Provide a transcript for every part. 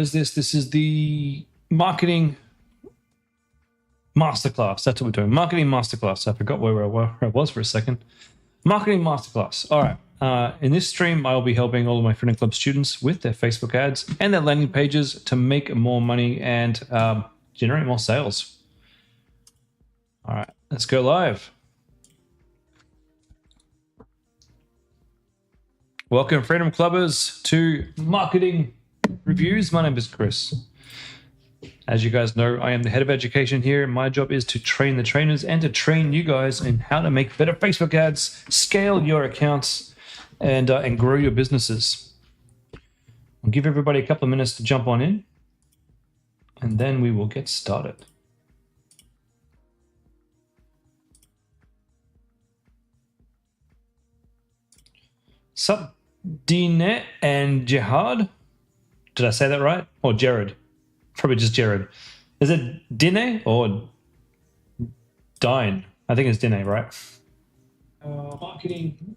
is this? This is the marketing masterclass. That's what we're doing. Marketing masterclass. I forgot where I was for a second. Marketing masterclass. All right. In this stream, I'll be helping all of my Freedom Club students with their Facebook ads and their landing pages to make more money and generate more sales. All right, let's go live. Welcome, Freedom Clubbers, to Marketing Reviews. My name is Chris. As you guys know, I am the head of education here. My job is to train the trainers and to train you guys in how to make better Facebook ads, scale your accounts, and grow your businesses. I'll give everybody a couple of minutes to jump on in, and then we will get started. Sup, Dine and Jihad? Did I say that right? Or Jared? Probably just Jared. Is it Dine or Dine? I think it's Dine, right? Marketing.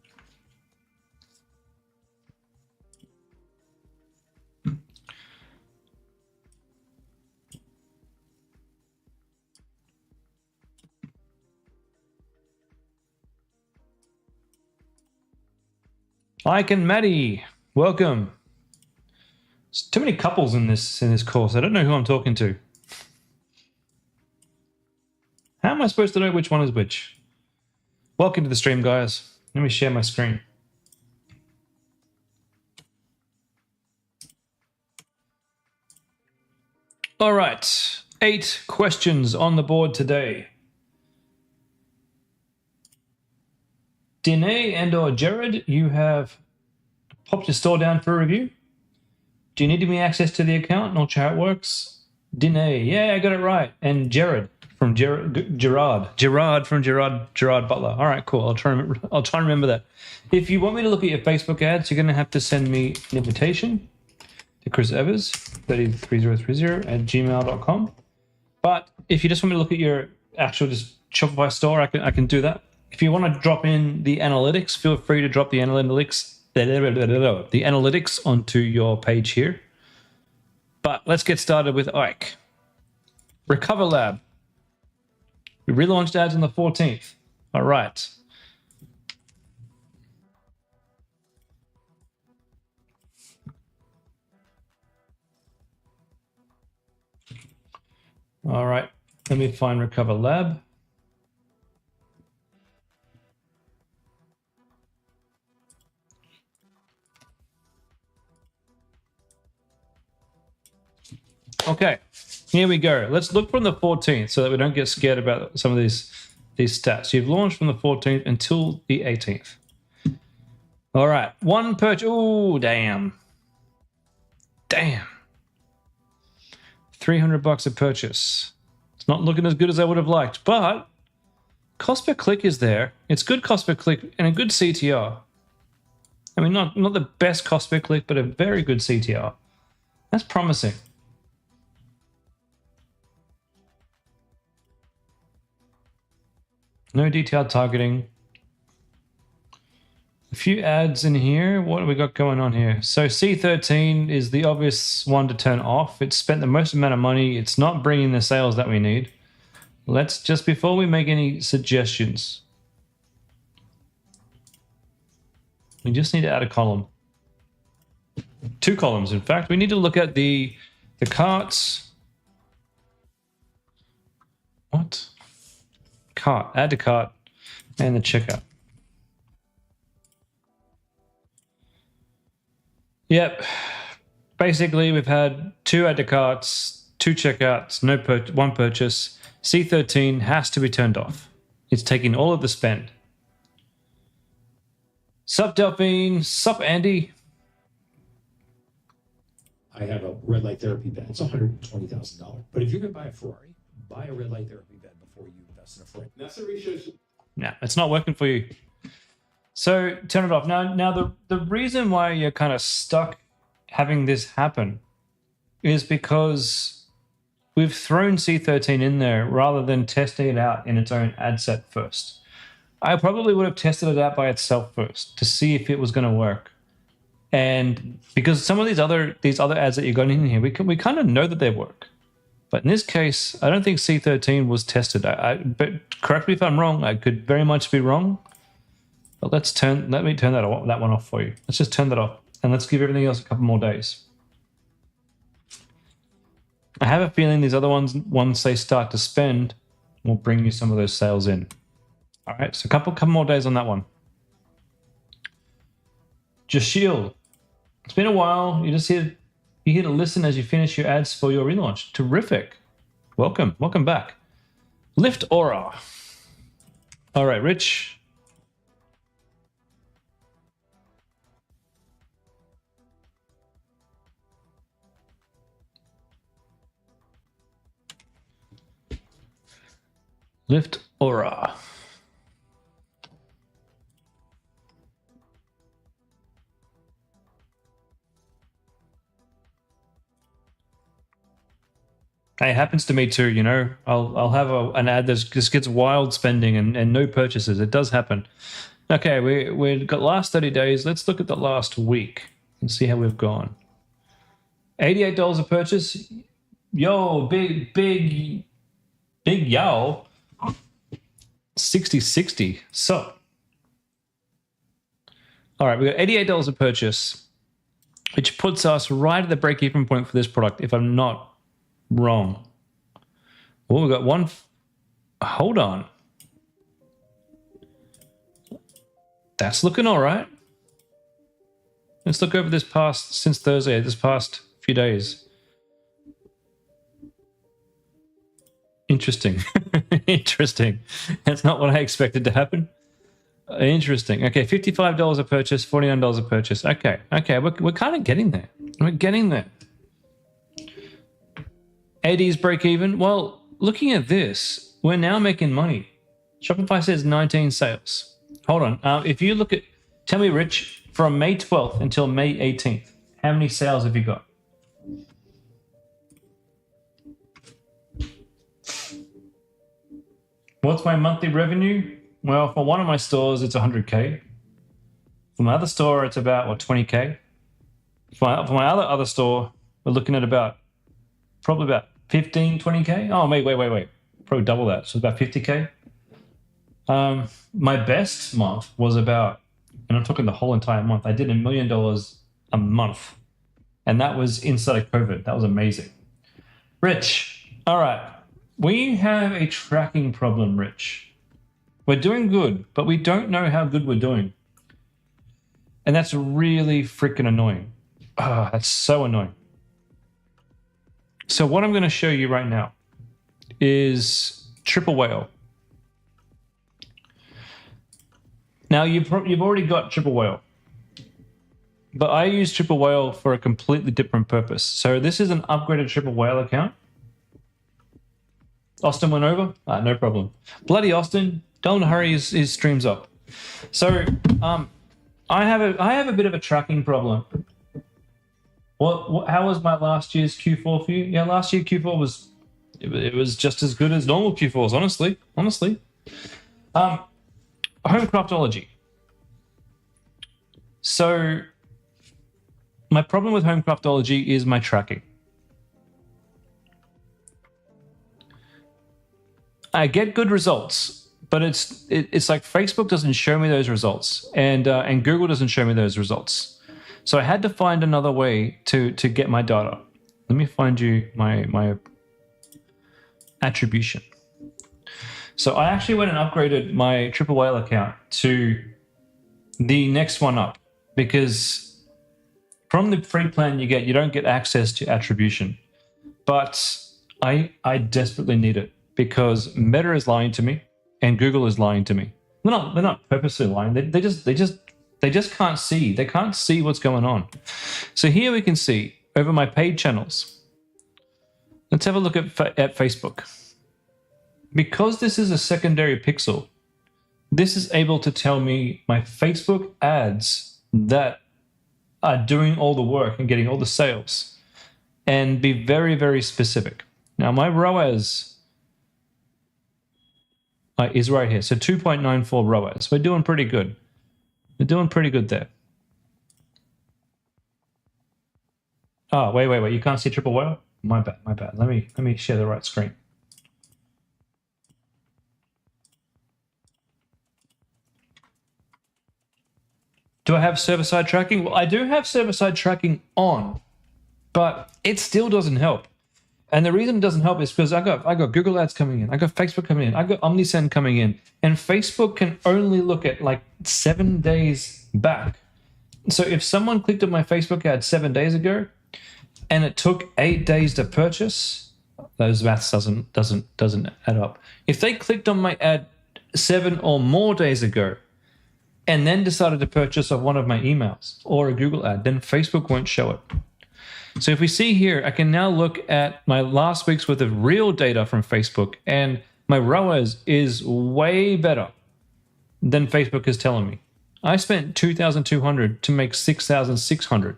Ike and Maddie, welcome. There's too many couples in this course. I don't know who I'm talking to. How am I supposed to know which one is which? Welcome to the stream, guys. Let me share my screen. All right, 8 questions on the board today. Dine and or Jared, you have popped your store down for a review. Do you need me access to the account? Not sure how it works. Dine, yeah, I got it right. And Jared from Gerard from Gerard Butler. All right, cool. I'll try and remember that. If you want me to look at your Facebook ads, you're going to have to send me an invitation to Chris Evers 33030@gmail.com. But if you just want me to look at your actual just Shopify store, I can do that. If you want to drop in the analytics, feel free to drop the analytics onto your page here. But let's get started with Ike. Recover Lab. We relaunched ads on the 14th. All right. All right. Let me find Recover Lab. Okay, here we go. Let's look from the 14th so that we don't get scared about some of these stats. You've launched from the 14th until the 18th. All right, one purchase. Oh, damn. Damn. $300 a purchase. It's not looking as good as I would have liked, but cost per click is there. It's good cost per click and a good CTR. I mean, not the best cost per click, but a very good CTR. That's promising. No detailed targeting. A few ads in here. What have we got going on here? So C13 is the obvious one to turn off. It's spent the most amount of money. It's not bringing the sales that we need. Let's just, before we make any suggestions, we just need to add a column. 2 columns, in fact. We need to look at the carts. What? Cart, add to cart, and the checkout. Yep. Basically, we've had 2 add to carts, 2 checkouts, one purchase. C13 has to be turned off. It's taking all of the spend. Sup, Delphine. Sup, Andy. I have a red light therapy bed. It's $120,000. But if you're going to buy a Ferrari, buy a red light therapy bed before you invest in a Ferrari. That's the research. No, it's not working for you. So turn it off. Now the reason why you're kind of stuck having this happen is because we've thrown C13 in there rather than testing it out in its own ad set first. I probably would have tested it out by itself first to see if it was going to work. And because some of these other ads that you're going in here, we kind of know that they work. But in this case, I don't think C13 was tested. But correct me if I'm wrong. I could very much be wrong. But let me turn that one off for you. Let's just turn that off, and let's give everything else a couple more days. I have a feeling these other ones, once they start to spend, will bring you some of those sales in. All right, so a couple more days on that one. Jashiel, it's been a while. You're here to listen as you finish your ads for your relaunch. Terrific. Welcome back. Lift Aura. All right, Rich. Lift Aura. It happens to me too, you know. I'll have an ad that just gets wild spending and no purchases. It does happen. Okay, we've got last 30 days. Let's look at the last week and see how we've gone. $88 a purchase. Yo, big yo. 60. So, all right, we got $88 a purchase, which puts us right at the break-even point for this product, if I'm not wrong. Well, we got one. Hold on. That's looking all right. Let's look over this since Thursday, this past few days. Interesting. Interesting. That's not what I expected to happen. Interesting. Okay, $55 a purchase, $49 a purchase. Okay, we're kind of getting there. We're getting there. 80s break even. Well, looking at this, we're now making money. Shopify says 19 sales. Hold on. If you look at, tell me, Rich, from May 12th until May 18th, how many sales have you got? What's my monthly revenue? Well, for one of my stores, it's 100K. For my other store, it's about, 20K. For my other store, we're looking at probably about 15, 20K. Oh, wait. Probably double that. So about 50K. My best month was about, and I'm talking the whole entire month, I did $1 million a month. And that was inside of COVID. That was amazing. Rich, all right. We have a tracking problem, Rich. We're doing good, but we don't know how good we're doing. And that's really freaking annoying. That's so annoying. So what I'm going to show you right now is Triple Whale. Now, you've already got Triple Whale. But I use Triple Whale for a completely different purpose. So this is an upgraded Triple Whale account. Austin went over? No problem. Bloody Austin, don't hurry his streams up. So I have a bit of a tracking problem. How was my last year's Q4 for you? Yeah, last year Q4 was just as good as normal Q4s, honestly. Homecraftology. So my problem with Homecraftology is my tracking. I get good results, but it's like Facebook doesn't show me those results, and Google doesn't show me those results. So I had to find another way to get my data. Let me find you my attribution. So I actually went and upgraded my Triple Whale account to the next one up, because from the free plan you don't get access to attribution. But I desperately need it, because Meta is lying to me and Google is lying to me. They're not purposely lying. They just can't see. They can't see what's going on. So here we can see over my paid channels. Let's have a look at Facebook. Because this is a secondary pixel, this is able to tell me my Facebook ads that are doing all the work and getting all the sales, and be very, very specific. Now my ROAS is right here. So 2.94 ROAS. We're doing pretty good. We're doing pretty good there. Oh, wait. You can't see triple whale? My bad. Let me share the right screen. Do I have server-side tracking? Well, I do have server-side tracking on, but it still doesn't help. And the reason it doesn't help is because I got Google Ads coming in, I got Facebook coming in, I got Omnisend coming in, and Facebook can only look at like 7 days back. So if someone clicked on my Facebook ad 7 days ago, and it took 8 days to purchase, those maths doesn't add up. If they clicked on my ad 7 or more days ago, and then decided to purchase of one of my emails or a Google ad, then Facebook won't show it. So if we see here, I can now look at my last week's worth of real data from Facebook, and my ROAS is way better than Facebook is telling me. I spent $2,200 to make $6,600.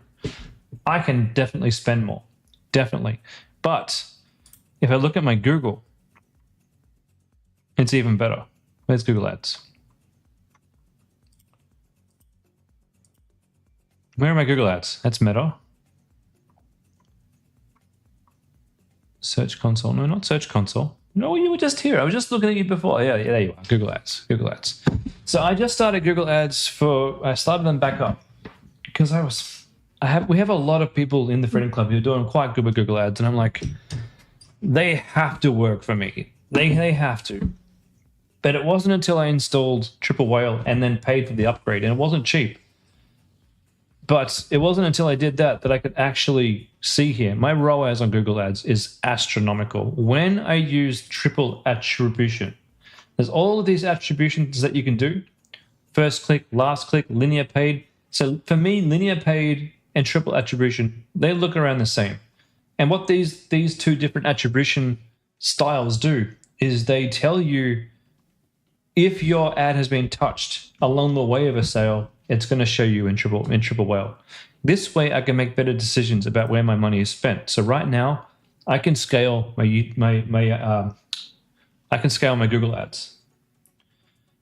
I can definitely spend more, definitely. But if I look at my Google, it's even better. Where's Google Ads? Where are my Google Ads? That's Meta. Search console. No, not search console. No, you were just here. I was just looking at you before. Yeah, there you are. Google Ads. So I just started Google Ads I started them back up because we have a lot of people in the Freedom Club who are doing quite good with Google Ads, and I'm like, they have to work for me. They have to. But it wasn't until I installed Triple Whale and then paid for the upgrade, and it wasn't cheap. But it wasn't until I did that I could actually see here. My ROAS on Google Ads is astronomical. When I use triple attribution, there's all of these attributions that you can do. First click, last click, linear paid. So for me, linear paid and triple attribution, they look around the same. And what these two different attribution styles do is they tell you if your ad has been touched along the way of a sale, it's going to show you in triple whale. This way, I can make better decisions about where my money is spent. So right now, I can scale my Google Ads.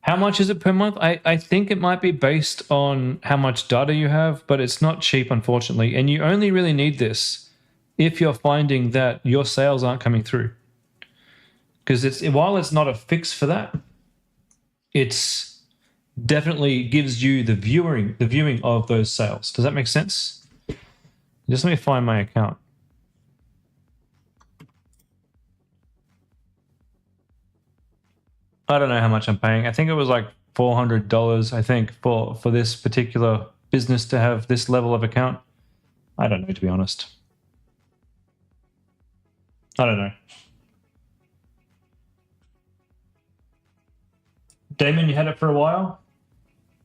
How much is it per month? I think it might be based on how much data you have, but it's not cheap, unfortunately. And you only really need this if you're finding that your sales aren't coming through. Because while it's not a fix for that, it's definitely gives you the viewing of those sales. Does that make sense? Just let me find my account. I don't know how much I'm paying. I think it was like $400, I think, for this particular business to have this level of account. I don't know, to be honest. I don't know. Damon, you had it for a while?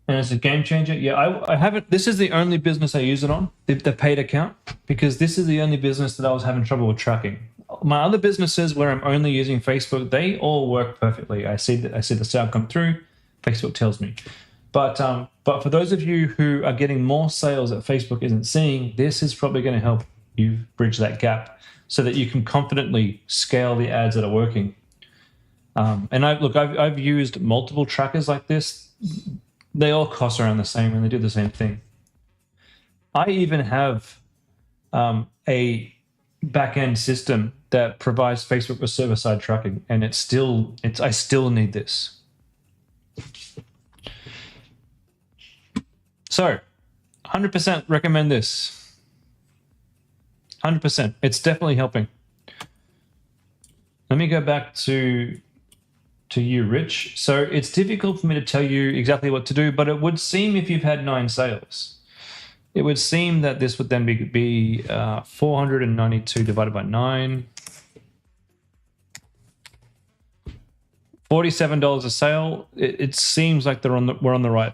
And it's a game changer. Yeah, I haven't. This is the only business I use it on, the paid account, because this is the only business that I was having trouble with tracking. My other businesses where I'm only using Facebook, they all work perfectly. I see the sale come through. Facebook tells me. But for those of you who are getting more sales that Facebook isn't seeing, this is probably going to help you bridge that gap so that you can confidently scale the ads that are working. And I've used multiple trackers like this. They all cost around the same and they do the same thing. I even have a back-end system that provides Facebook with server-side tracking, and I still need this. So, 100% recommend this. 100%. It's definitely helping. Let me go back to you, Rich. So it's difficult for me to tell you exactly what to do, but it would seem if you've had 9 sales, it would seem that this would then be 492 divided by 9. $47 a sale. It seems like we're on the right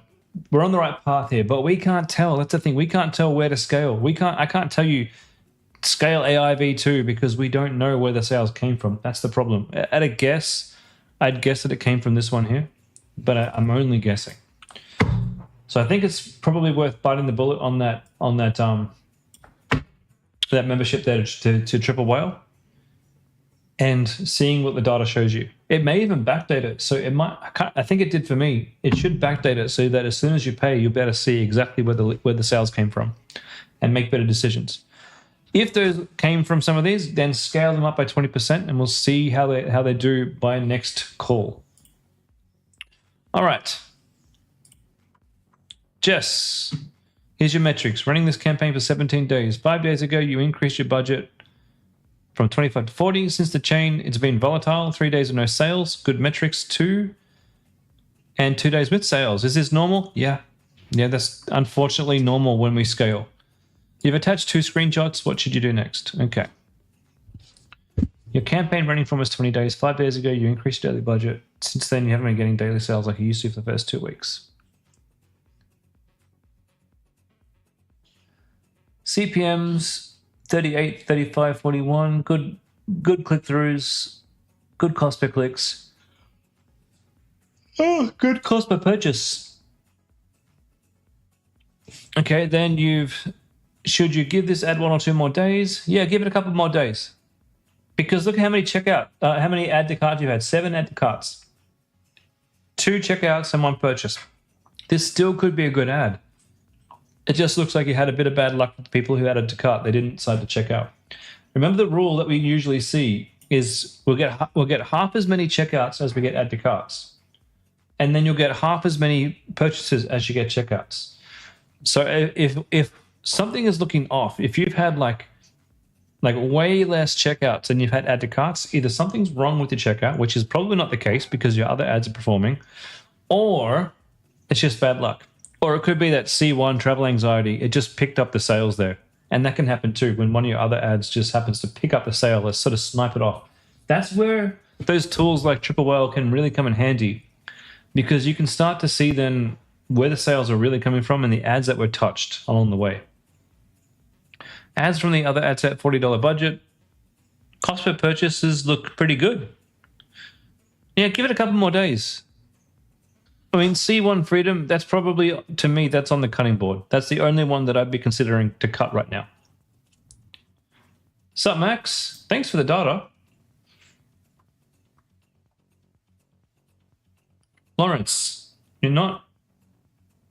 path here, but we can't tell. That's the thing. We can't tell where to scale. I can't tell you scale AI V2 because we don't know where the sales came from. That's the problem. At a guess, I'd guess that it came from this one here, but I'm only guessing. So I think it's probably worth biting the bullet on that membership there to Triple Whale and seeing what the data shows you. It may even backdate it, so it might. I think it did for me. It should backdate it so that as soon as you pay, you'll be able to see exactly where the sales came from and make better decisions. If those came from some of these, then scale them up by 20%, and we'll see how they do by next call. All right. Jess, here's your metrics. Running this campaign for 17 days. 5 days ago, you increased your budget from 25 to 40. Since the chain, it's been volatile. 3 days of no sales. Good metrics, 2. And 2 days with sales. Is this normal? Yeah. Yeah, that's unfortunately normal when we scale. You've attached 2 screenshots. What should you do next? Okay. Your campaign running for almost 20 days. 5 days ago, you increased daily budget. Since then, you haven't been getting daily sales like you used to for the first 2 weeks. CPMs, 38, 35, 41. Good click-throughs. Good cost per clicks. Oh, good cost per purchase. Okay, then should you give this ad 1 or 2 more days? Yeah, give it a couple more days. Because look at how many how many add to carts you've had. 7 add to carts. 2 checkouts and 1 purchase. This still could be a good ad. It just looks like you had a bit of bad luck with the people who added to cart. They didn't decide to check out. Remember the rule that we usually see is we'll get half as many checkouts as we get add to carts. And then you'll get half as many purchases as you get checkouts. So if something is looking off, if you've had like way less checkouts than you've had add to carts, either something's wrong with your checkout, which is probably not the case because your other ads are performing, or it's just bad luck. Or it could be that C1 travel anxiety, it just picked up the sales there. And that can happen too when one of your other ads just happens to pick up the sale or sort of snipe it off. That's where those tools like Triple Whale can really come in handy, because you can start to see then where the sales are really coming from and the ads that were touched along the way. Ads from the other ad set, $40 budget. Cost per purchases look pretty good. Yeah, give it a couple more days. I mean, C1 Freedom, that's probably, to me, that's on the cutting board. That's the only one that I'd be considering to cut right now. Sup, Max? Thanks for the data. Lawrence, you're not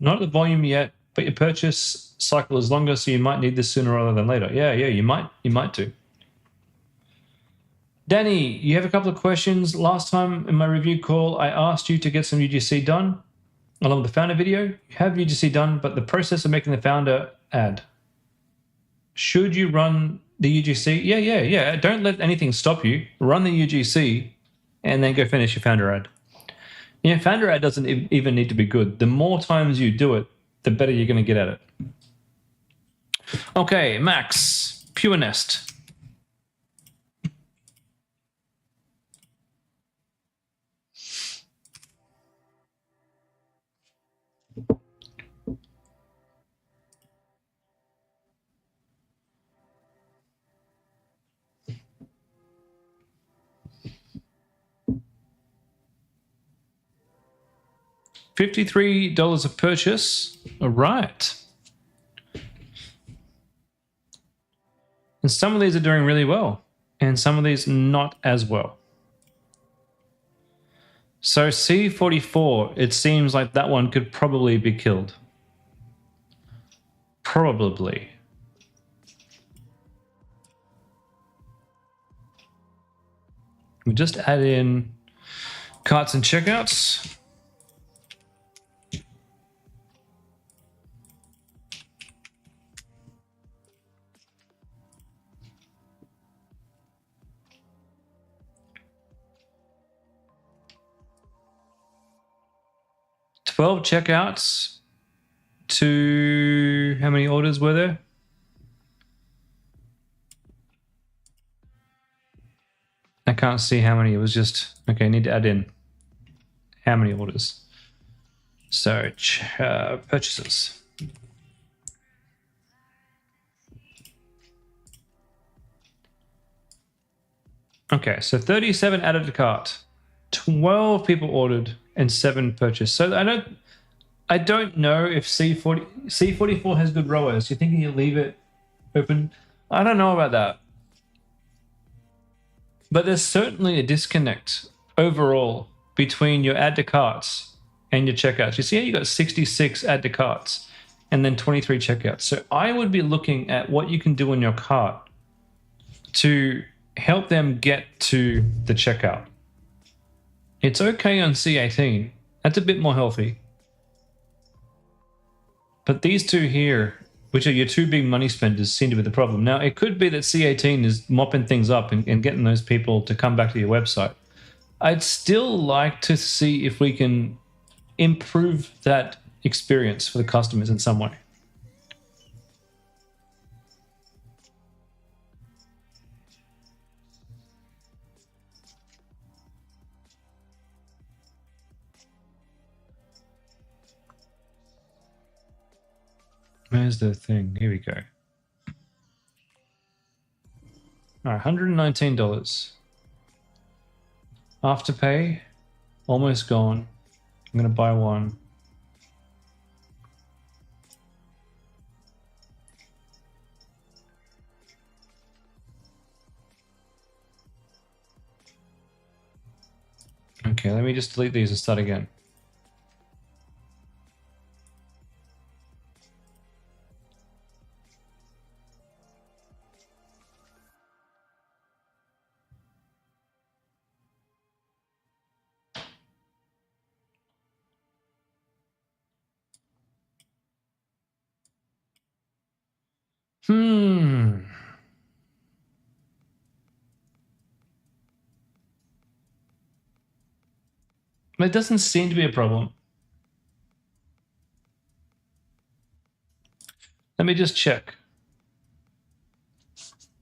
at the volume yet, but your purchase cycle is longer, so you might need this sooner rather than later. Yeah, you might do. Danny, you have a couple of questions. Last time in my review call, I asked you to get some UGC done along with the founder video. You have UGC done, but the process of making the founder ad. Should you run the UGC? Yeah. Don't let anything stop you. Run the UGC and then go finish your founder ad. Yeah, founder ad doesn't even need to be good. The more times you do it, the better you're going to get at it. Okay, Max, Pure Nest. $53 a purchase. All right. And some of these are doing really well, and some of these not as well. So C44, it seems like that one could probably be killed. Probably. We just add in carts and checkouts. $12 checkouts to how many orders were there? I can't see how many. It was just, okay, I need to add in how many orders. So purchases. Okay, so 37 added to cart. 12 people ordered and 7 purchased. So I don't know if C44 has good ROAS. You think you leave it open? I don't know about that. But there's certainly a disconnect overall between your add to carts and your checkouts. You see how you got 66 add to carts and then 23 checkouts. So I would be looking at what you can do in your cart to help them get to the checkout. It's okay on C18. That's a bit more healthy. But these two here, which are your two big money spenders, seem to be the problem. Now, it could be that C18 is mopping things up and getting those people to come back to your website. I'd still like to see if we can improve that experience for the customers in some way. Where's the thing? Here we go. All right, $119. Afterpay, almost gone. I'm going to buy one. Okay, let me just delete these and start again. It doesn't seem to be a problem. Let me just check.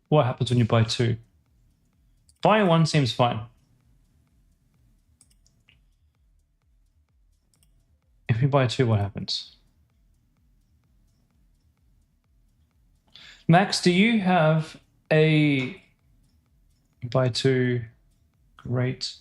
What happens when you buy two? Buying one seems fine. If you buy two, what happens? Max, do you have a buy two? Great.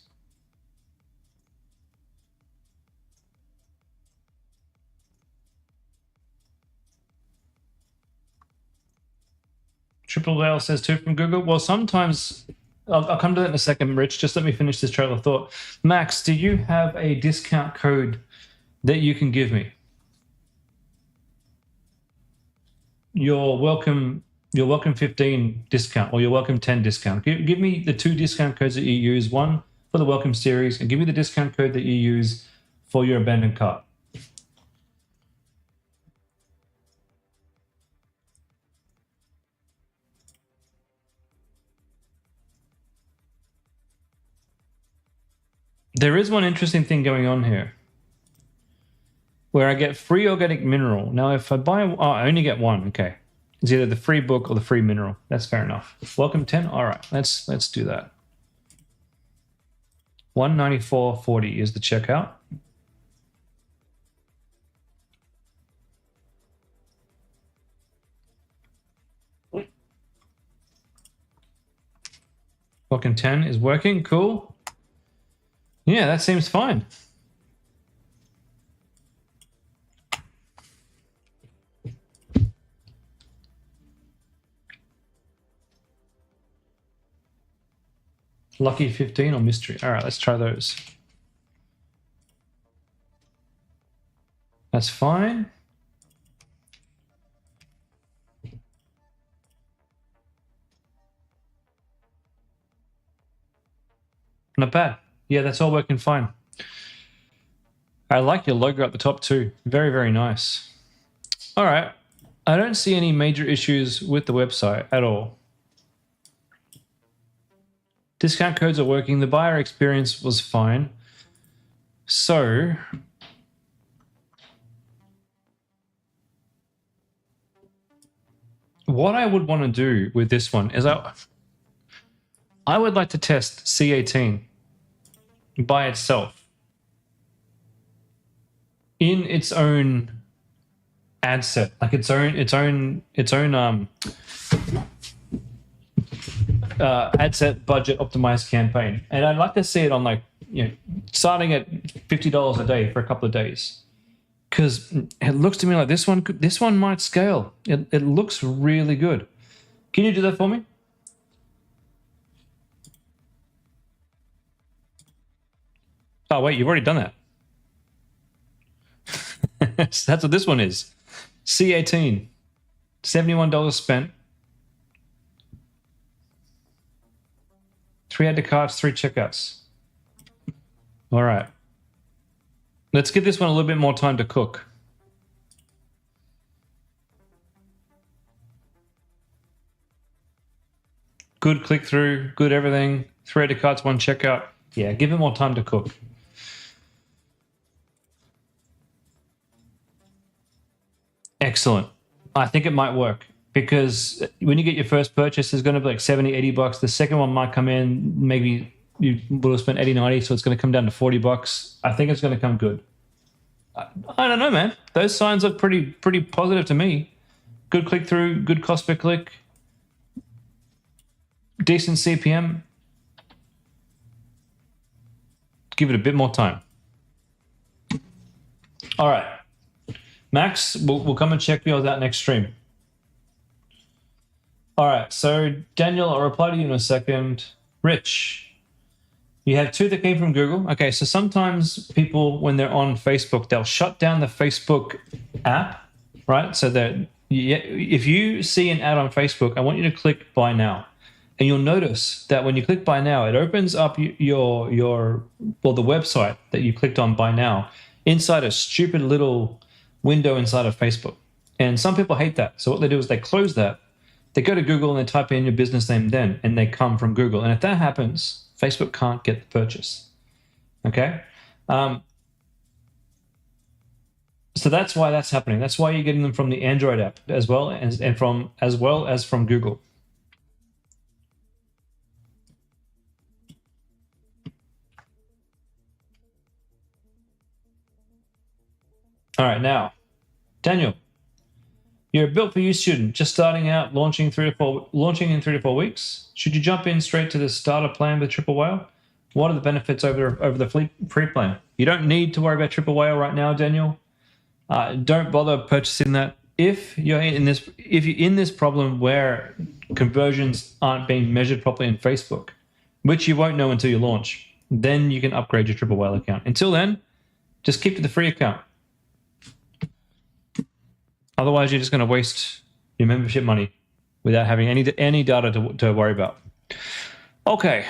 Triple L says two from Google. Well, sometimes I'll come to that in a second, Rich. Just let me finish this trail of thought. Max, do you have a discount code that you can give me? Your welcome 15 discount or your welcome 10 discount. Give me the two discount codes that you use, one for the welcome series, and give me the discount code that you use for your abandoned cart. There is one interesting thing going on here where I get free organic mineral. Now, if I buy, I only get one. Okay. It's either the free book or the free mineral. That's fair enough. Welcome 10. All right, let's do that. $194.40 is the checkout. Welcome 10 is working. Cool. Yeah, that seems fine. Lucky 15 or mystery. All right, let's try those. That's fine. Not bad. Yeah, that's all working fine. I like your logo at the top too. Very, very nice. All right. I don't see any major issues with the website at all. Discount codes are working. The buyer experience was fine. So what I would want to do with this one is I would like to test C18 by itself in its own ad set, like its own ad set budget optimized campaign, and I'd like to see it on starting at $50 a day for a couple of days, because it looks to me like this one might scale. It looks really good. Can you do that for me? Oh wait, you've already done that. So that's what this one is. C18, $71 spent. 3 add to carts, 3 checkouts. All right. Let's give this one a little bit more time to cook. Good click through, good everything. 3 add to carts, 1 checkout. Yeah, give it more time to cook. Excellent. I think it might work because when you get your first purchase, there's going to be like 70, 80 bucks. The second one might come in, maybe you would have spent 80, 90, so it's going to come down to 40 bucks. I think it's going to come good. I don't know, man. Those signs look pretty positive to me. Good click through, good cost per click, decent CPM. Give it a bit more time. All right. Max, we'll come and check yours out next stream. All right, so Daniel, I'll reply to you in a second. Rich, you have 2 that came from Google. Okay, so sometimes people, when they're on Facebook, they'll shut down the Facebook app, right? So that if you see an ad on Facebook, I want you to click Buy Now. And you'll notice that when you click Buy Now, it opens up the website that you clicked on Buy Now inside a stupid little window inside of Facebook. And some people hate that. So what they do is they close that. They go to Google and they type in your business name then, and they come from Google. And if that happens, Facebook can't get the purchase. Okay? So that's why that's happening. That's why you're getting them from the Android app as well as from Google. All right, now, Daniel, you're a built for you student, just starting out, launching in 3 to 4 weeks. Should you jump in straight to the starter plan with Triple Whale? What are the benefits over the free plan? You don't need to worry about Triple Whale right now, Daniel. Don't bother purchasing that. If you're in this problem where conversions aren't being measured properly in Facebook, which you won't know until you launch, then you can upgrade your Triple Whale account. Until then, just keep to the free account. Otherwise, you're just going to waste your membership money without having any data to worry about. Okay.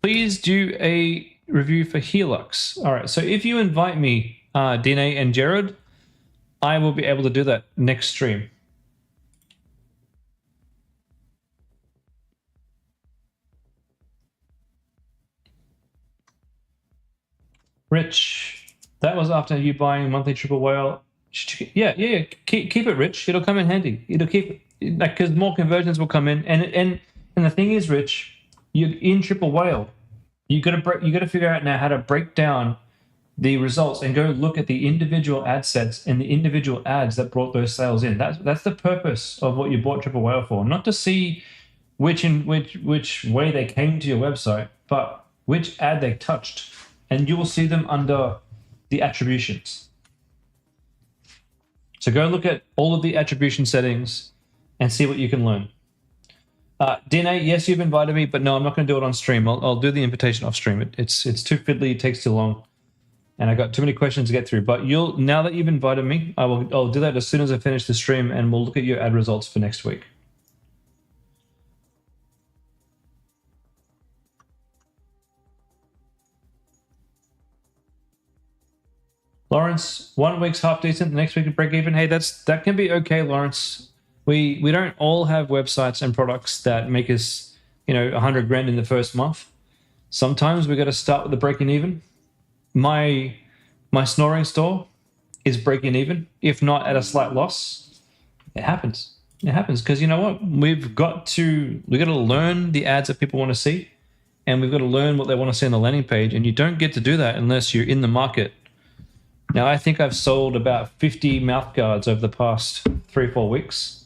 Please do a review for Helix. All right. So if you invite me, Dine and Jared, I will be able to do that next stream. Rich. That was after you buying monthly Triple Whale. Yeah. Keep it, Rich. It'll come in handy. It'll keep because more conversions will come in. And the thing is, Rich, you in Triple Whale, you got to figure out now how to break down the results and go look at the individual ad sets and the individual ads that brought those sales in. That's the purpose of what you bought Triple Whale for, not to see which way they came to your website, but which ad they touched, and you will see them under the attributions. So go look at all of the attribution settings and see what you can learn. DNA, yes, you've invited me, but no, I'm not going to do it on stream. I'll do the invitation off stream. It's too fiddly, it takes too long, and I got too many questions to get through. But now that you've invited me, I'll do that as soon as I finish the stream, and we'll look at your ad results for next week. Lawrence, 1 week's half decent, the next week to break even. Hey, that can be okay, Lawrence. We don't all have websites and products that make us, 100 grand in the first month. Sometimes we got to start with the breaking even. My snoring store is breaking even, if not at a slight loss. It happens. It happens because you know what? We got to learn the ads that people want to see, and we've got to learn what they want to see on the landing page. And you don't get to do that unless you're in the market. Now, I think I've sold about 50 mouth guards over the past 3-4 weeks,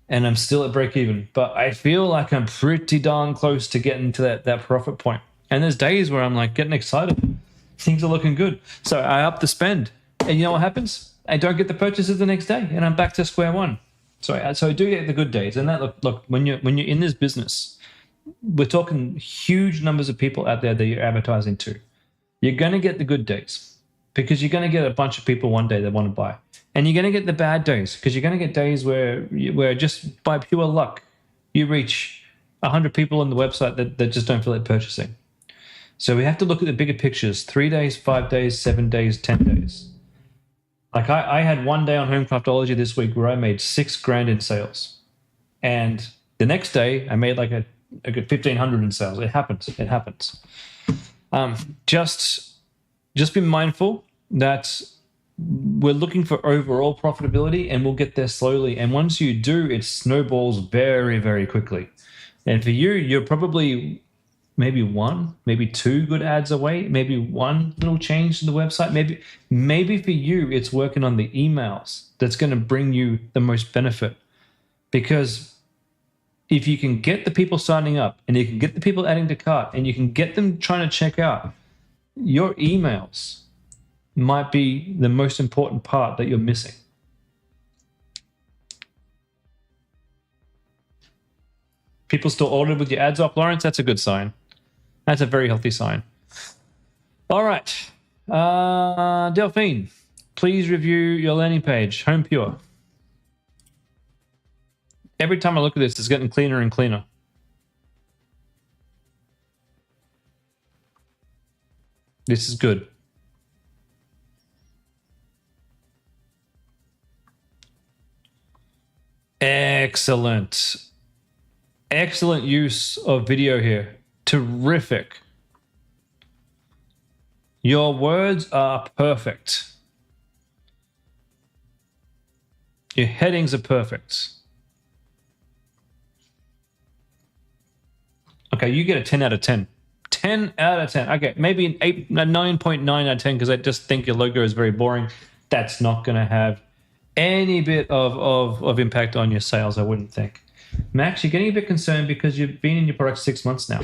and I'm still at break even. But I feel like I'm pretty darn close to getting to that profit point. And there's days where I'm like getting excited. Things are looking good. So I up the spend. And you know what happens? I don't get the purchases the next day, and I'm back to square one. So I do get the good days. And that look when you're in this business, we're talking huge numbers of people out there that you're advertising to. You're going to get the good days, because you're going to get a bunch of people one day that want to buy. And you're going to get the bad days, because you're going to get days where just by pure luck, you reach 100 people on the website that just don't feel like purchasing. So we have to look at the bigger pictures: 3 days, 5 days, 7 days, 10 days. Like I had one day on Homecraftology this week where I made $6,000 in sales. And the next day I made like a good 1,500 in sales. It happens. It happens. Just be mindful that we're looking for overall profitability, and we'll get there slowly. And once you do, it snowballs very, very quickly. And for you, you're probably maybe 1, maybe 2 good ads away, maybe 1 little change to the website. Maybe for you, it's working on the emails that's going to bring you the most benefit. Because if you can get the people signing up, and you can get the people adding to cart, and you can get them trying to check out, your emails might be the most important part that you're missing. People still ordered with your ads off, Lawrence? That's a good sign. That's a very healthy sign. All right. Delphine, please review your landing page, Home Pure. Every time I look at this, it's getting cleaner and cleaner. This is good. Excellent. Excellent use of video here. Terrific. Your words are perfect. Your headings are perfect. Okay, you get a 10 out of 10. 10 out of 10. Okay, maybe an 9.9 out of 10 because I just think your logo is very boring. That's not going to have any bit of impact on your sales, I wouldn't think. Max, you're getting a bit concerned because you've been in your product 6 months now.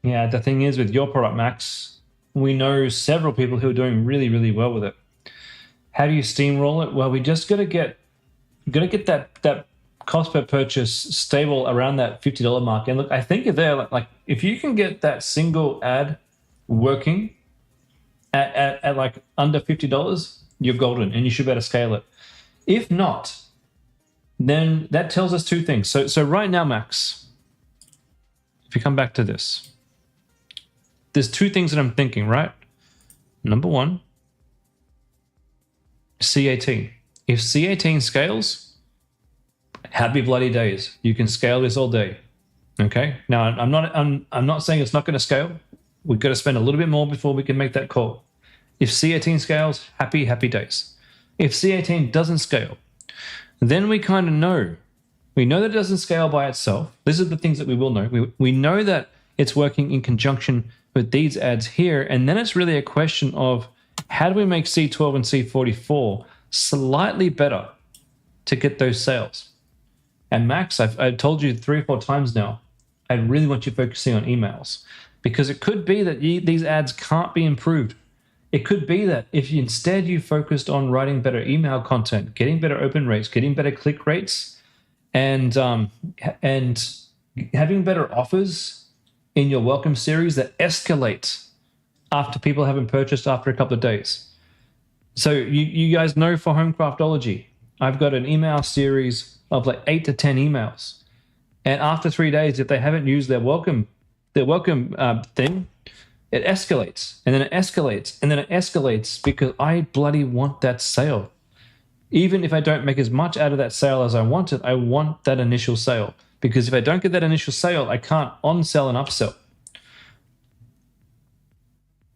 Yeah, the thing is with your product, Max, we know several people who are doing really, really well with it. How do you steamroll it? Well, we just got to get that cost per purchase stable around that $50 mark. And look, I think you're there. Like if you can get that single ad working at like under $50, you're golden, and you should be able to scale it. If not, then that tells us 2 things. So right now, Max, if you come back to this, there's 2 things that I'm thinking, right? Number 1, C18. If C18 scales, happy bloody days. You can scale this all day. Okay. Now I'm not saying it's not going to scale. We've got to spend a little bit more before we can make that call. If C18 scales, happy days. If C18 doesn't scale, then we kind of know. We know that it doesn't scale by itself. These are the things that we will know. We know that it's working in conjunction with these ads here. And then it's really a question of how do we make C12 and C44 slightly better to get those sales? And Max, I've told you 3 or 4 times now, I really want you focusing on emails, because it could be that these ads can't be improved. It could be that if instead you focused on writing better email content, getting better open rates, getting better click rates, and having better offers in your welcome series that escalate after people haven't purchased after a couple of days. So you guys know for Homecraftology, I've got an email series of like 8 to 10 emails. And after 3 days, if they haven't used their welcome thing, it escalates, and then it escalates, and then it escalates, because I bloody want that sale. Even if I don't make as much out of that sale as I wanted, I want that initial sale. Because if I don't get that initial sale, I can't on-sell and upsell.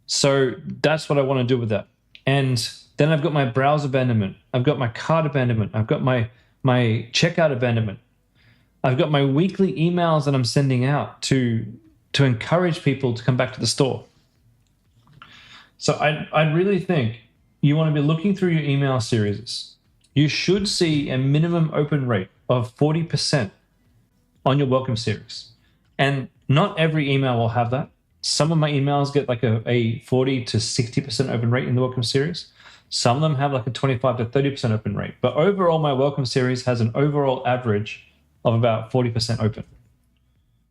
So that's what I want to do with that. And then I've got my browse abandonment. I've got my cart abandonment. I've got my checkout abandonment. I've got my weekly emails that I'm sending out to encourage people to come back to the store. So I really think you want to be looking through your email series. You should see a minimum open rate of 40% on your welcome series. And not every email will have that. Some of my emails get like a 40 to 60% open rate in the welcome series. Some of them have like a 25 to 30% open rate. But overall, my welcome series has an overall average of about 40% open.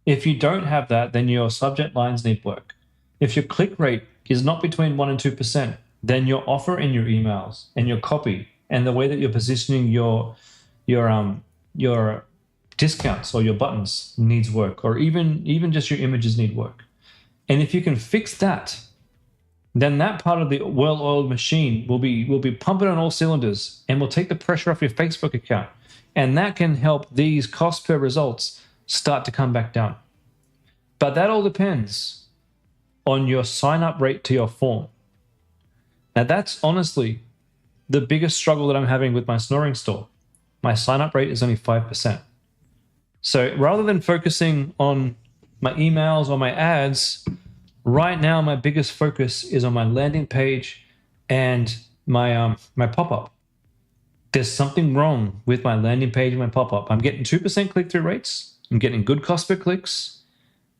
If you don't have that, then your subject lines need work. If your click rate is not between 1% and 2%, then your offer in your emails and your copy and the way that you're positioning your discounts or your buttons needs work, or even just your images need work. And if you can fix that, then that part of the well-oiled machine will be pumping on all cylinders and will take the pressure off your Facebook account. And that can help these cost per results start to come back down. But that all depends on your sign-up rate to your form. Now, that's honestly the biggest struggle that I'm having with my snoring store. My sign-up rate is only 5%. So rather than focusing on my emails or my ads, right now my biggest focus is on my landing page and my pop-up. There's something wrong with my landing page and my pop-up. I'm getting 2% click-through rates. I'm getting good cost per clicks.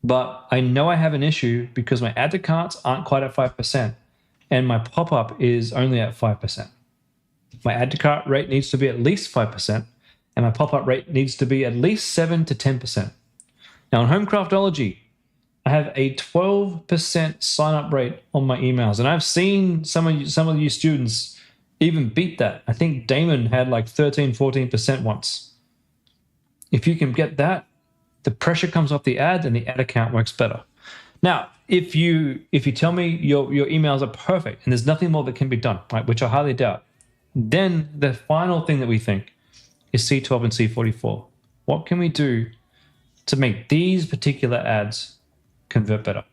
But I know I have an issue because my add to carts aren't quite at 5%, and my pop-up is only at 5%. My add to cart rate needs to be at least 5%, and my pop-up rate needs to be at least 7 to 10%. Now, in Homecraftology, I have a 12% sign-up rate on my emails, and I've seen some of you students even beat that. I think Damon had like 13, 14% once. If you can get that, the pressure comes off the ad and the ad account works better. Now, if you tell me your emails are perfect and there's nothing more that can be done, right, which I highly doubt, then the final thing that we think is C12 and C44. What can we do to make these particular ads convert better?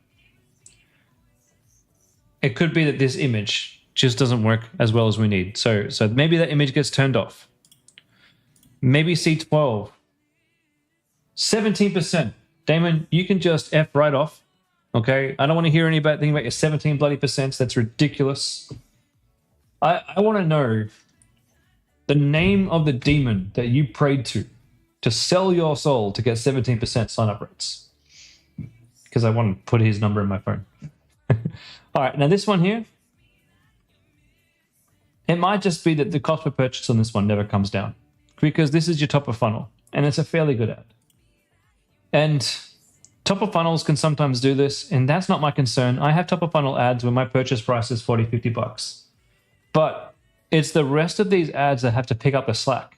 It could be that this image just doesn't work as well as we need. So maybe that image gets turned off. Maybe C12. 17%. Damon, you can just F right off. Okay? I don't want to hear anything about your 17 bloody percent. That's ridiculous. I want to know the name of the demon that you prayed to sell your soul to get 17% sign-up rates. Because I want to put his number in my phone. All right, now this one here, it might just be that the cost per purchase on this one never comes down because this is your top of funnel and it's a fairly good ad. And top of funnels can sometimes do this, and that's not my concern. I have top of funnel ads where my purchase price is $40, $50. But it's the rest of these ads that have to pick up the slack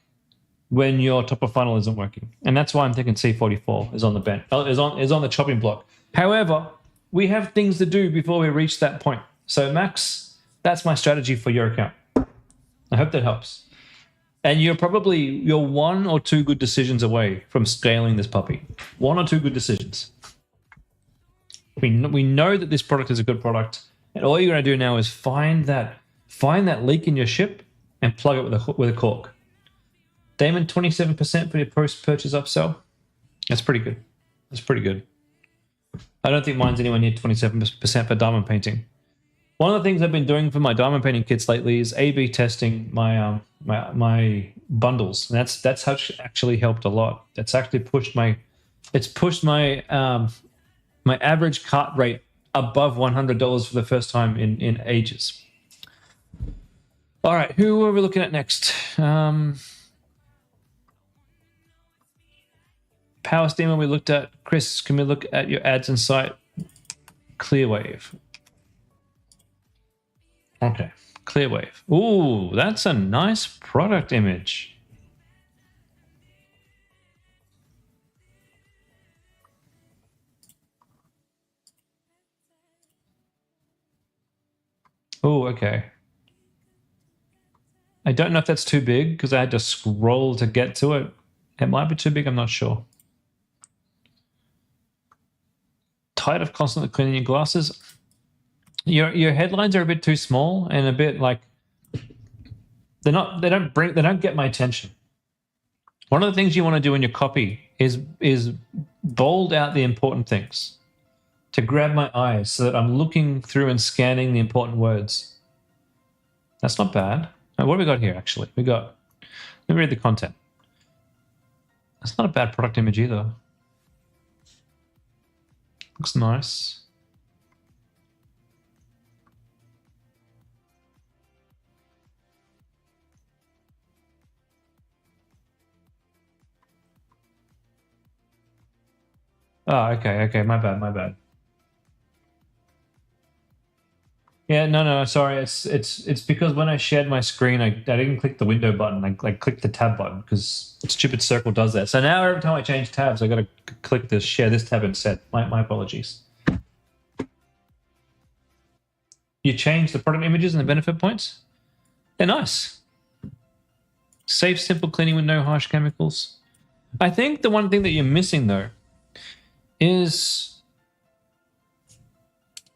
when your top of funnel isn't working. And that's why I'm thinking C44 is on the bench, is on the chopping block. However, we have things to do before we reach that point. So Max, that's my strategy for your account. I hope that helps. And you're one or two good decisions away from scaling this puppy. One or two good decisions. We know that this product is a good product, and all you're going to do now is find that leak in your ship and plug it with a cork. Damon, 27% for your post-purchase upsell. That's pretty good. That's pretty good. I don't think mine's anywhere near 27% for diamond painting. One of the things I've been doing for my diamond painting kits lately is A/B testing my bundles. And that's actually helped a lot. That's actually pushed my my average cart rate above $100 for the first time in ages. All right, who are we looking at next? Power Steamer we looked at. Chris, can we look at your ads and site? Clearwave. Okay, Clearwave. Ooh, that's a nice product image. Oh, okay. I don't know if that's too big because I had to scroll to get to it. It might be too big, I'm not sure. Tired of constantly cleaning your glasses? Your headlines are a bit too small and a bit like they don't get my attention. One of the things you want to do in your copy is bold out the important things to grab my eyes so that I'm looking through and scanning the important words. That's not bad. Now, what have we got here actually? Let me read the content. That's not a bad product image either. Looks nice. Oh, okay, my bad. Yeah, no, sorry. It's because when I shared my screen, I didn't click the window button. I clicked the tab button because stupid circle does that. So now every time I change tabs, I got to click this share this tab instead. My apologies. You change the product images and the benefit points. They're nice. Safe, simple cleaning with no harsh chemicals. I think the one thing that you're missing though is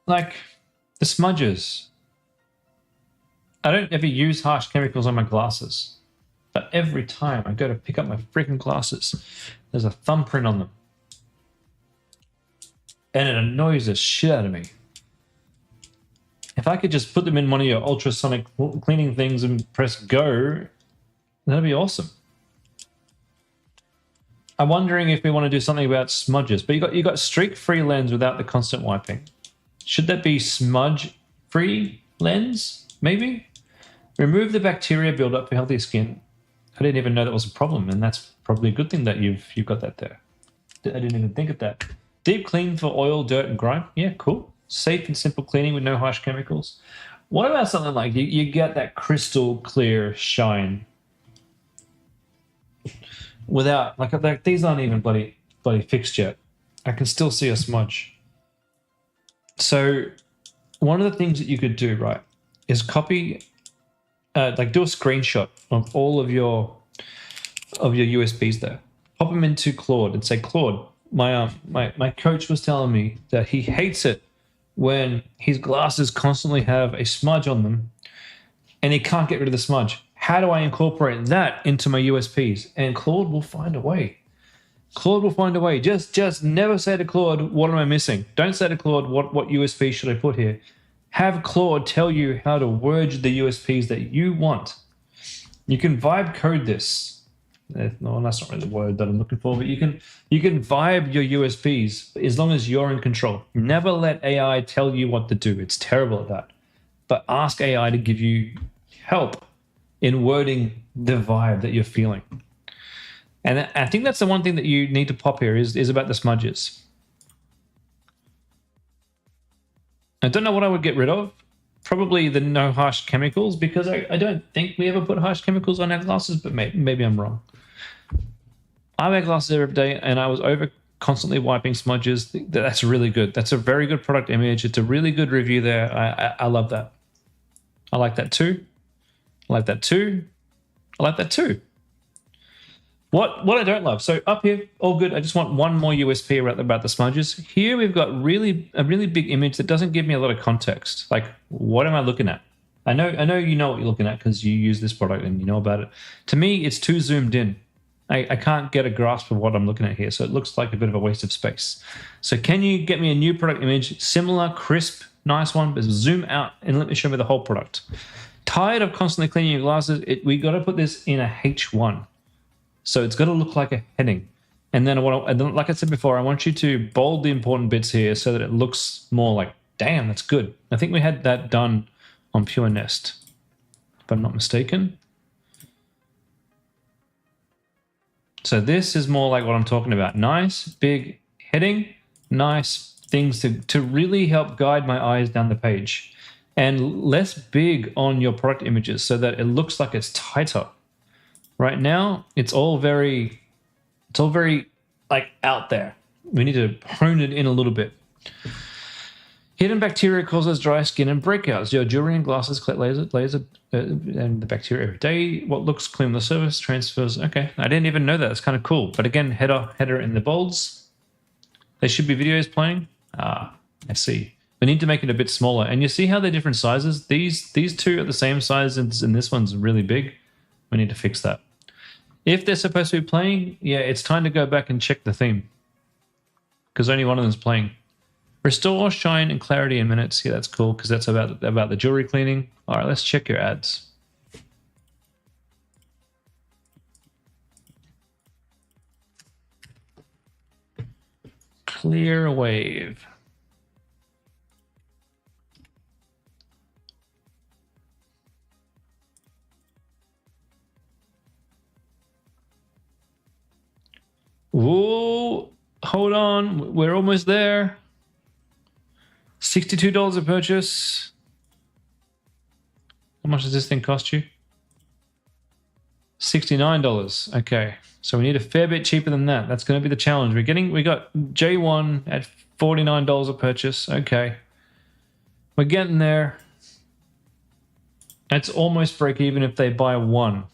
like the smudges. I don't ever use harsh chemicals on my glasses, but every time I go to pick up my freaking glasses, there's a thumbprint on them. And it annoys the shit out of me. If I could just put them in one of your ultrasonic cleaning things and press go, that'd be awesome. I'm wondering if we want to do something about smudges, but you got streak-free lens without the constant wiping. Should that be smudge-free lens? Maybe. Remove the bacteria buildup for healthy skin. I didn't even know that was a problem, and that's probably a good thing that you've got that there. I didn't even think of that. Deep clean for oil, dirt, and grime. Yeah, cool. Safe and simple cleaning with no harsh chemicals. What about something like you get that crystal clear shine without like these aren't even bloody fixed yet. I can still see a smudge. So one of the things that you could do, right, is copy, like do a screenshot of all of your USBs there. Pop them into Claude and say, Claude, my coach was telling me that he hates it when his glasses constantly have a smudge on them and he can't get rid of the smudge. How do I incorporate that into my USPs? And Claude will find a way. Claude will find a way. Just never say to Claude, what am I missing? Don't say to Claude, what USP should I put here? Have Claude tell you how to word the USPs that you want. You can vibe code this. No, that's not really the word that I'm looking for, but you can vibe your USPs as long as you're in control. Never let AI tell you what to do. It's terrible at that. But ask AI to give you help in wording the vibe that you're feeling. And I think that's the one thing that you need to pop here is about the smudges. I don't know what I would get rid of. Probably the no harsh chemicals, because I don't think we ever put harsh chemicals on our glasses, but maybe I'm wrong. I wear glasses every day and I was over constantly wiping smudges. That's really good. That's a very good product image. It's a really good review there. I love that. I like that too. I like that too. I like that too. What I don't love. So up here, all good. I just want one more USP about the smudges. Here we've got a really big image that doesn't give me a lot of context. Like, what am I looking at? I know you know what you're looking at because you use this product and you know about it. To me, it's too zoomed in. I can't get a grasp of what I'm looking at here, so it looks like a bit of a waste of space. So can you get me a new product image, similar, crisp, nice one, but zoom out and let me show me the whole product. Tired of constantly cleaning your glasses? We got to put this in a H1. So it's got to look like a heading. And then like I said before, I want you to bold the important bits here so that it looks more like, damn, that's good. I think we had that done on Pure Nest, if I'm not mistaken. So this is more like what I'm talking about. Nice, big heading, nice things to really help guide my eyes down the page. And less big on your product images so that it looks like it's tighter. Right now, it's all very like out there. We need to hone it in a little bit. Hidden bacteria causes dry skin and breakouts. Your jewelry and glasses collect laser and the bacteria every day. What looks clean on the surface transfers. Okay, I didn't even know that. That's kind of cool. But again, header in the bolds. There should be videos playing. I see. We need to make it a bit smaller. And you see how they're different sizes? These two are the same size and this one's really big. We need to fix that. If they're supposed to be playing, yeah, it's time to go back and check the theme. Because only one of them is playing. Restore shine and clarity in minutes. Yeah, that's cool because that's about the jewelry cleaning. All right, let's check your ads. Clear wave. Whoa, hold on. We're almost there. $62 a purchase. How much does this thing cost you? $69. Okay. So we need a fair bit cheaper than that. That's going to be the challenge. We got J1 at $49 a purchase. Okay. We're getting there. It's almost break even if they buy one.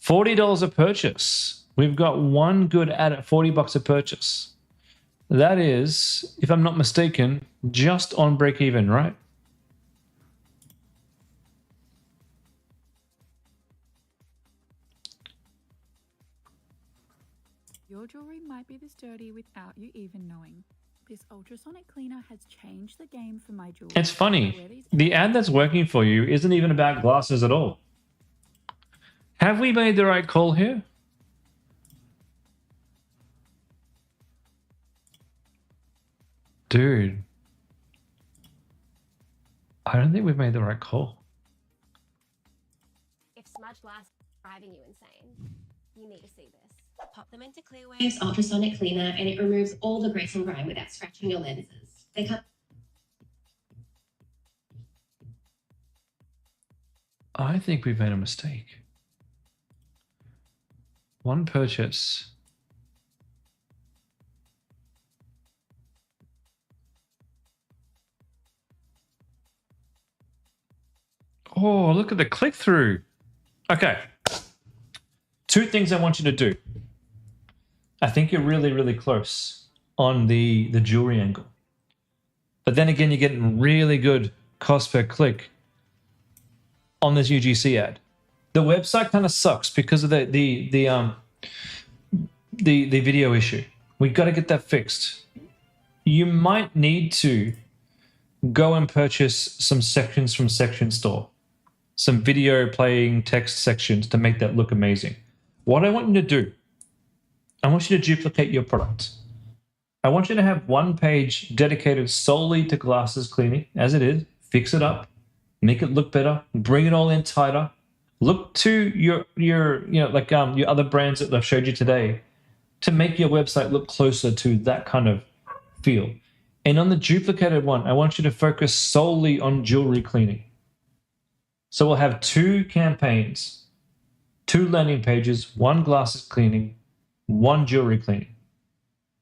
$40 a purchase. We've got one good ad at $40 a purchase. That is, if I'm not mistaken, just on break even, right? Your jewelry might be this dirty without you even knowing. This ultrasonic cleaner has changed the game for my jewelry. It's funny. The ad that's working for you isn't even about glasses at all. Have we made the right call here? Dude. I don't think we've made the right call. If smudge lasts driving you insane, you need to see this. Pop them into Clearwave's ultrasonic cleaner and it removes all the grease and grime without scratching your lenses. They come. I think we've made a mistake. One purchase. Oh, look at the click-through. Okay. Two things I want you to do. I think you're really, really close on the jewelry angle. But then again, you're getting really good cost per click on this UGC ad. The website kind of sucks because of the video issue. We got to get that fixed. You might need to go and purchase some sections from Section Store, some video playing text sections to make that look amazing. What I want you to do, I want you to duplicate your product. I want you to have one page dedicated solely to glasses cleaning as it is. Fix it up, make it look better, bring it all in tighter. Look to your other brands that I've showed you today to make your website look closer to that kind of feel. And on the duplicated one, I want you to focus solely on jewelry cleaning. So we'll have two campaigns, two landing pages, one glasses cleaning, one jewelry cleaning,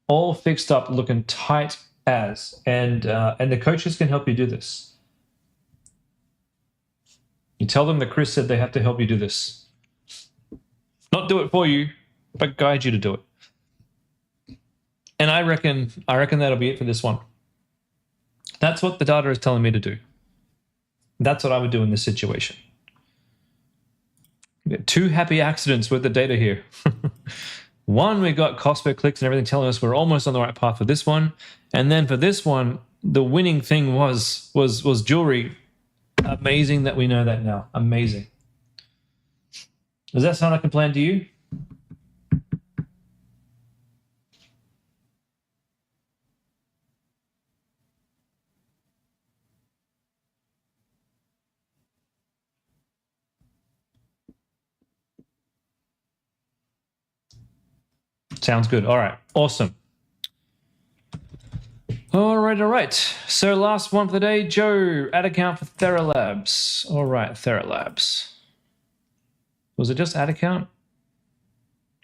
all fixed up, looking tight as. And the coaches can help you do this. You tell them that Chris said they have to help you do this. Not do it for you, but guide you to do it. And I reckon that'll be it for this one. That's what the data is telling me to do. That's what I would do in this situation. We got two happy accidents with the data here. One, we got cost per clicks and everything telling us we're almost on the right path for this one. And then for this one, the winning thing was jewelry. Amazing that we know that now. Amazing. Does that sound like a plan to you? Sounds good. All right. Awesome. All right. So last one for the day, Joe, ad account for Theralabs. All right, Theralabs. Was it just ad account?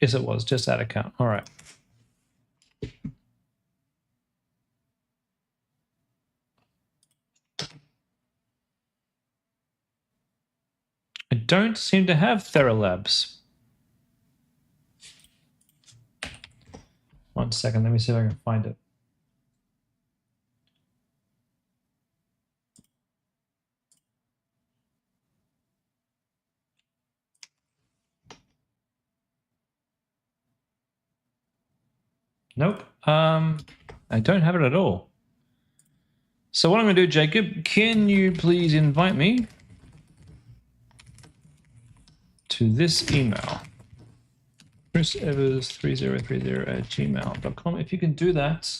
Yes, it was just ad account. All right. I don't seem to have Theralabs. One second, let me see if I can find it. Nope. I don't have it at all. So what I'm going to do, Jacob, can you please invite me to this email? chrisevers3030@gmail.com. If you can do that,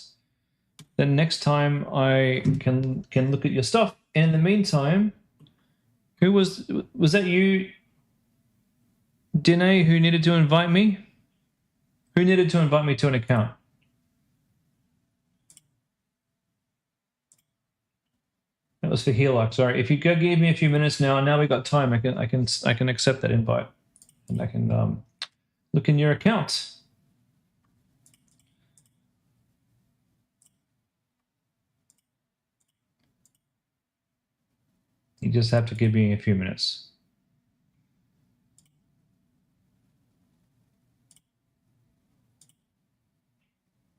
then next time I can look at your stuff. And in the meantime, who was that you, Dine, who needed to invite me? Who needed to invite me to an account? was for Helix. Sorry, if you go give me a few minutes now we got time. I can accept that invite, and I can look in your account. You just have to give me a few minutes.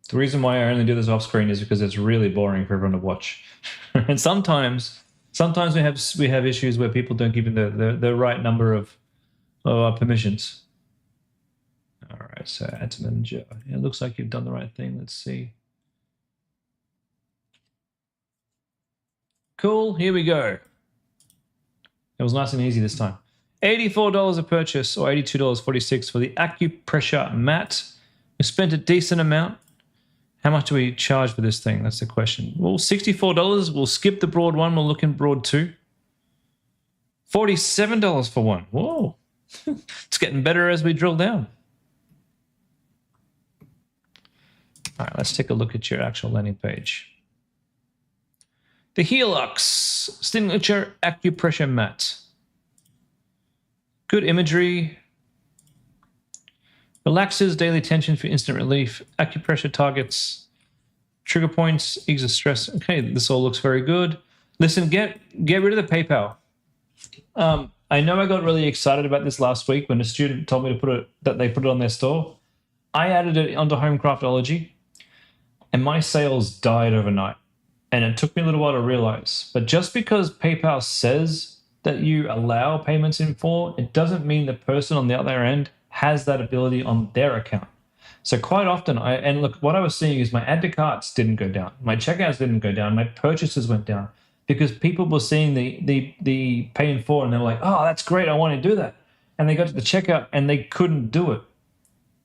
The reason why I only do this off screen is because it's really boring for everyone to watch. And sometimes we have issues where people don't give you the right number of permissions. All right, so add to manager. It looks like you've done the right thing. Let's see. Cool, here we go. It was nice and easy this time. $84 a purchase, or $82.46 for the acupressure mat. We spent a decent amount. How much do we charge for this thing? That's the question. Well, $64. We'll skip the broad one. We'll look in broad 2. $47 for one. Whoa. It's getting better as we drill down. All right, let's take a look at your actual landing page. The Helix Signature Acupressure Mat. Good imagery. Relaxes daily tension for instant relief. Acupressure targets. Trigger points. Eases stress. Okay, this all looks very good. Listen, get rid of the PayPal. I know I got really excited about this last week when a student told me to they put it on their store. I added it onto Home Craftology, and my sales died overnight. And it took me a little while to realize. But just because PayPal says that you allow payments in full, it doesn't mean the person on the other end has that ability on their account. So quite often, and look, what I was seeing is my add to carts didn't go down. My checkouts didn't go down. My purchases went down because people were seeing the pay in full and they were like, oh, that's great. I want to do that. And they got to the checkout and they couldn't do it.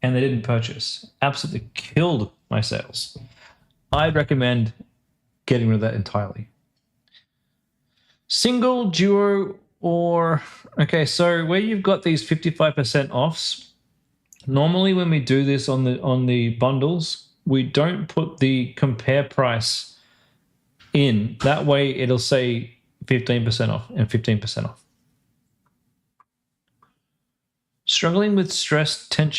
And they didn't purchase. Absolutely killed my sales. I'd recommend getting rid of that entirely. Single, duo, or... Okay, so where you've got these 55% offs, normally when we do this on the bundles, we don't put the compare price in. That way it'll say 15% off and 15% off. Struggling with stress and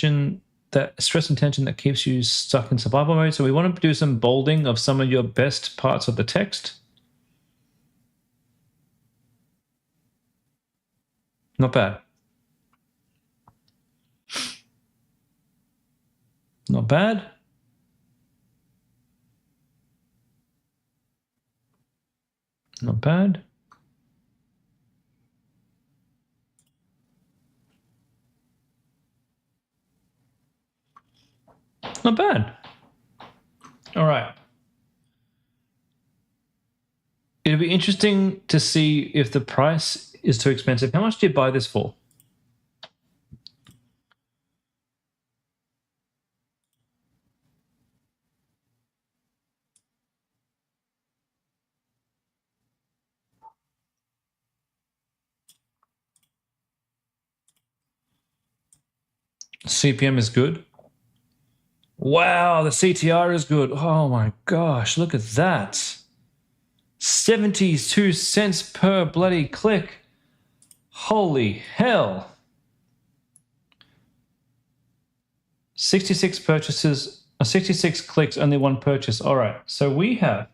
tension that keeps you stuck in survival mode. So we want to do some bolding of some of your best parts of the text. Not bad. Not bad. Not bad. Not bad. All right. It'll be interesting to see if the price is too expensive. How much do you buy this for? CPM is good. Wow, the CTR is good. Oh my gosh, look at that. 72 cents per bloody click. Holy hell. 66 purchases, 66 clicks, only one purchase. All right, so we have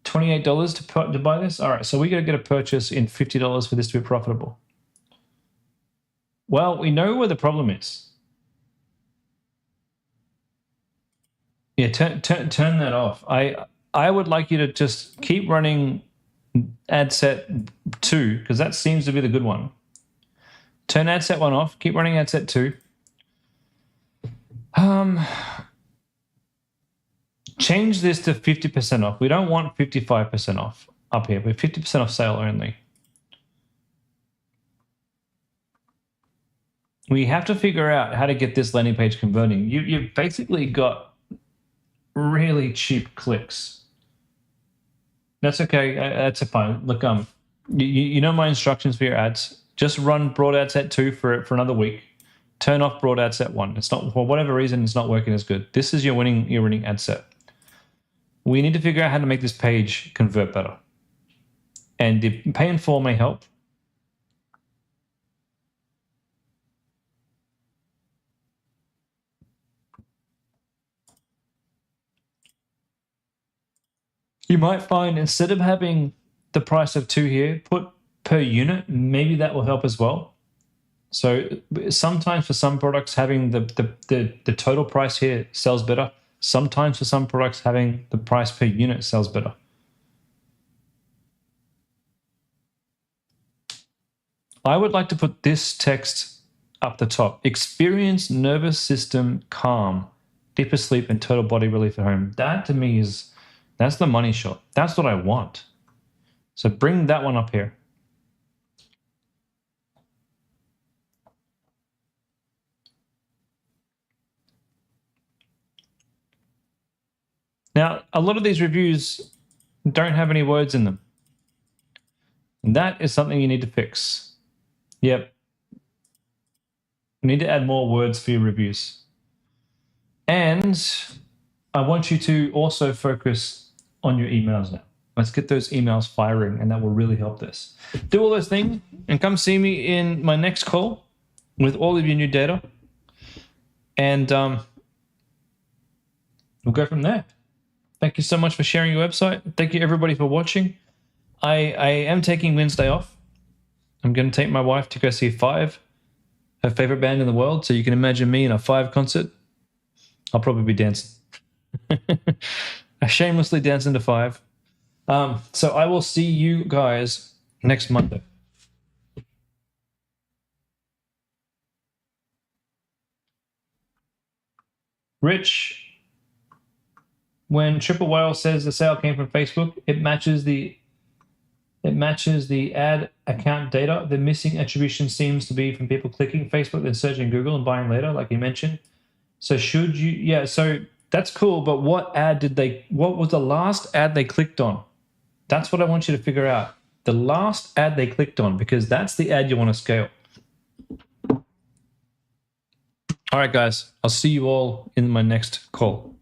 $28 to buy this. All right, so we got to get a purchase in $50 for this to be profitable. Well, we know where the problem is. Yeah, turn that off. I would like you to just keep running ad set 2 because that seems to be the good one. Turn ad set 1 off. Keep running ad set 2. Change this to 50% off. We don't want 55% off up here. We're 50% off sale only. We have to figure out how to get this landing page converting. You've basically got really cheap clicks. That's okay. That's fine. Look, you know my instructions for your ads. Just run broad ad set 2 for another week. Turn off broad ad set 1. It's not, for whatever reason, it's not working as good. This is your winning ad set. We need to figure out how to make this page convert better. And the pay in full may help. You might find instead of having the price of 2 here, put per unit. Maybe that will help as well. So sometimes for some products, having the total price here sells better. Sometimes for some products, having the price per unit sells better. I would like to put this text up the top. Experience nervous system calm, deeper sleep, and total body relief at home. That to me that's the money shot. That's what I want. So bring that one up here. Now, a lot of these reviews don't have any words in them. And that is something you need to fix. Yep. You need to add more words for your reviews. And I want you to also focus on your emails now. Let's get those emails firing, and that will really help this. Do all those things and come see me in my next call with all of your new data. And we'll go from there. Thank you so much for sharing your website. Thank you, everybody, for watching. I am taking Wednesday off. I'm going to take my wife to go see Five, her favorite band in the world. So you can imagine me in a Five concert. I'll probably be dancing. I shamelessly dance into Five. So I will see you guys next Monday. Rich, when Triple Whale says the sale came from Facebook, it matches the ad account data. The missing attribution seems to be from people clicking Facebook, then searching Google and buying later, like you mentioned. So should you, yeah, so that's cool, but what was the last ad they clicked on? That's what I want you to figure out. The last ad they clicked on, because that's the ad you want to scale. All right, guys, I'll see you all in my next call.